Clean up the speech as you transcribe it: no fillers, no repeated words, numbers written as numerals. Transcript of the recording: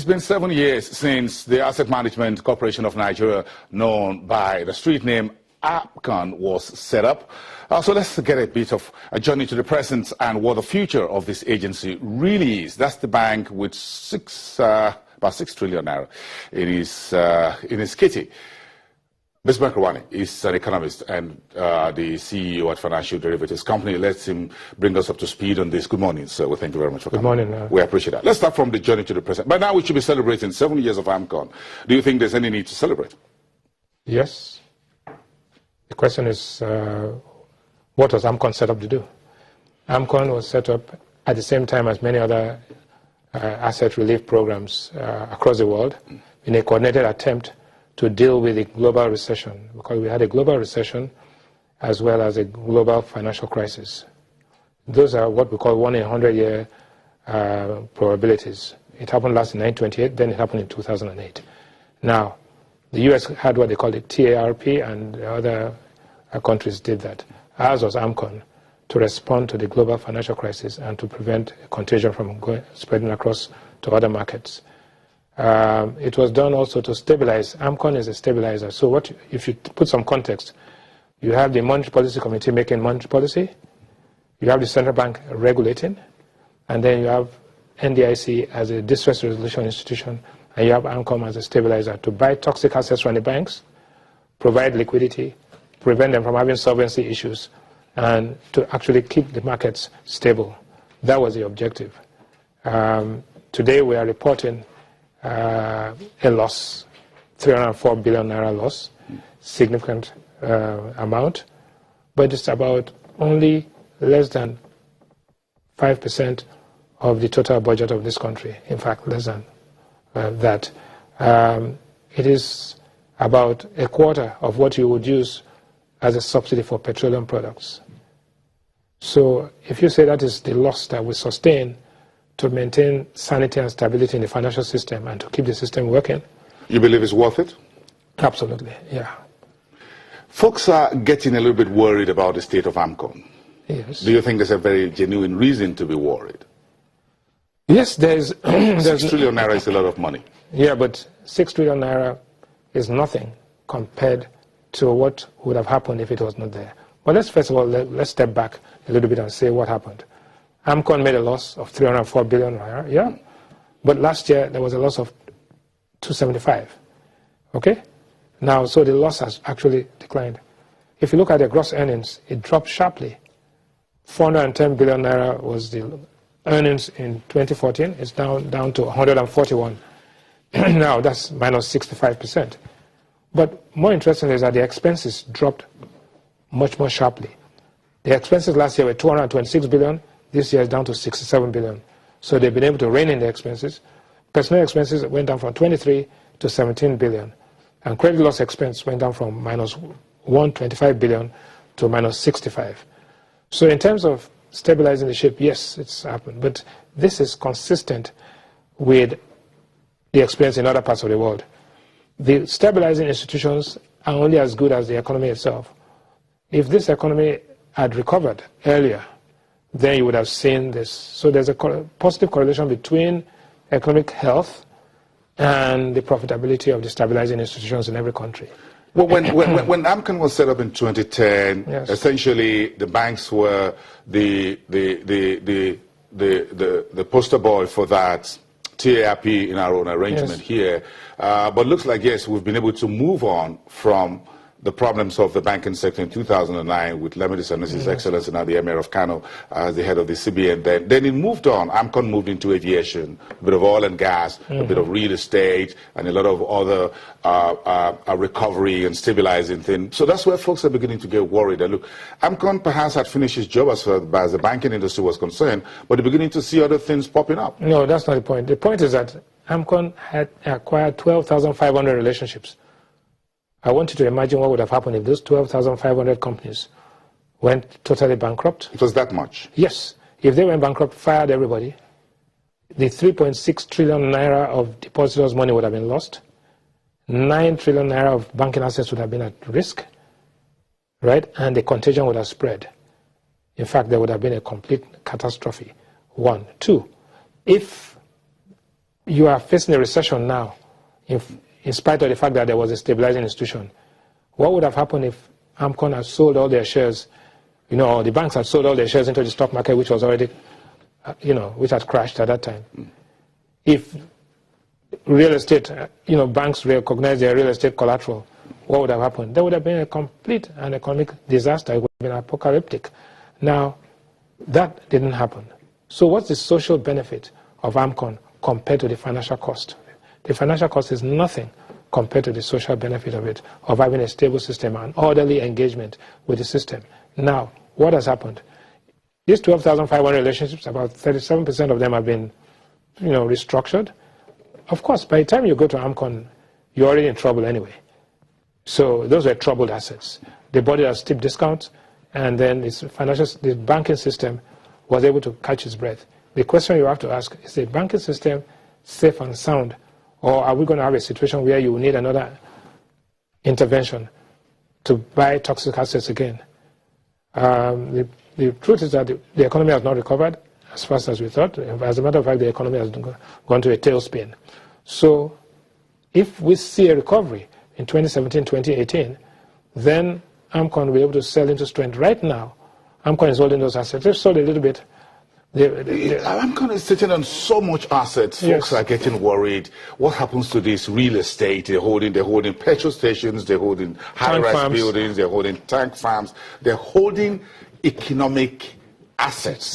It's been 7 years since the Asset Management Corporation of Nigeria, known by the street name AMCON, was set up. So let's get a bit of a journey to the present and what the future of this agency really is. That's the bank with about 6 trillion naira in his kitty. Mr. Makrowani is an economist and the CEO at Financial Derivatives Company. Let's him bring us up to speed on this. Good morning, sir. Well, thank you very much for coming. Good morning. We appreciate that. Let's start from the journey to the present. By now, we should be celebrating 7 years of AMCON. Do you think there's any need to celebrate? Yes. The question is, what was AMCON set up to do? AMCON was set up at the same time as many other asset relief programs across the world in a coordinated attempt to deal with the global recession, because we had a global recession as well as a global financial crisis. Those are what we call 1 in 100-year probabilities. It happened last in 1928, then it happened in 2008. Now, the US had what they called the TARP, and the other countries did that. Ours was AMCON, to respond to the global financial crisis and to prevent contagion from spreading across to other markets. It was done also to stabilize. AMCON is a stabilizer. So if you put some context, you have the Monetary Policy Committee making monetary policy, you have the central bank regulating, and then you have NDIC as a distress resolution institution, and you have AMCON as a stabilizer to buy toxic assets from the banks, provide liquidity, prevent them from having solvency issues, and to actually keep the markets stable. That was the objective. Today we are reporting a loss, 304 billion naira loss, significant amount, but it's about only less than 5% of the total budget of this country. In fact, less than that. It is about a quarter of what you would use as a subsidy for petroleum products. So if you say that is the loss that we sustain to maintain sanity and stability in the financial system and to keep the system working. You believe it's worth it? Absolutely, yeah. Folks are getting a little bit worried about the state of AMCON. Yes. Do you think there's a very genuine reason to be worried? Yes, there's 6 trillion naira is a lot of money. Yeah, but 6 trillion naira is nothing compared to what would have happened if it was not there. But let's first of all, let's step back a little bit and say what happened. AMCON made a loss of 304 billion naira, yeah? But last year there was a loss of 275, okay? Now, so the loss has actually declined. If you look at the gross earnings, it dropped sharply. 410 billion naira was the earnings in 2014. It's down to 141. Now, that's minus 65%. But more interesting is that the expenses dropped much more sharply. The expenses last year were 226 billion. This year is down to 67 billion. So they've been able to rein in the expenses. Personnel expenses went down from 23 to 17 billion. And credit loss expense went down from minus 125 billion to minus 65. So in terms of stabilizing the ship, yes, it's happened. But this is consistent with the experience in other parts of the world. The stabilizing institutions are only as good as the economy itself. If this economy had recovered earlier, then you would have seen this. So there's a positive correlation between economic health and the profitability of the stabilizing institutions in every country. Well, when AMCON was set up in 2010, yes, essentially the banks were the poster boy for that TARP in our own arrangement, yes, here. But looks like, yes, we've been able to move on from the problems of the banking sector in 2009 with Lamidi Sanusi's excellence and now the Emir of Kano as the head of the CBN. Then it moved on. AMCON moved into aviation, a bit of oil and gas, a bit of real estate, and a lot of other recovery and stabilizing things. So that's where folks are beginning to get worried. And look, AMCON perhaps had finished its job as far as the banking industry was concerned, but they're beginning to see other things popping up. No, that's not the point. The point is that AMCON had acquired 12,500 relationships. I want you to imagine what would have happened if those 12,500 companies went totally bankrupt. It was that much? Yes. If they went bankrupt, fired everybody, the 3.6 trillion naira of depositors' money would have been lost. 9 trillion naira of banking assets would have been at risk, right? And the contagion would have spread. In fact, there would have been a complete catastrophe. 1. 2, if you are facing a recession now, in spite of the fact that there was a stabilizing institution. What would have happened if AMCON had sold all their shares, or the banks had sold all their shares into the stock market, which was already, which had crashed at that time? If real estate, banks recognized their real estate collateral, what would have happened? There would have been a complete and economic disaster. It would have been apocalyptic. Now, that didn't happen. So what's the social benefit of AMCON compared to the financial cost? The financial cost is nothing compared to the social benefit of it, of having a stable system and orderly engagement with the system. Now, what has happened? These 12,500 relationships, about 37% of them have been, restructured. Of course, by the time you go to AMCON, you're already in trouble anyway. So those were troubled assets. They bought it at steep discounts, and then the banking system was able to catch its breath. The question you have to ask, is the banking system safe and sound, or are we going to have a situation where you need another intervention to buy toxic assets again? The truth is that the economy has not recovered as fast as we thought. As a matter of fact, the economy has gone to a tailspin. So if we see a recovery in 2017, 2018, then AMCON will be able to sell into strength. Right now, AMCON is holding those assets. They've sold a little bit. AMCON is sitting on so much assets. Folks are getting worried. What happens to this real estate? They're holding petrol stations, they're holding high-rise buildings, they're holding tank farms, they're holding economic assets.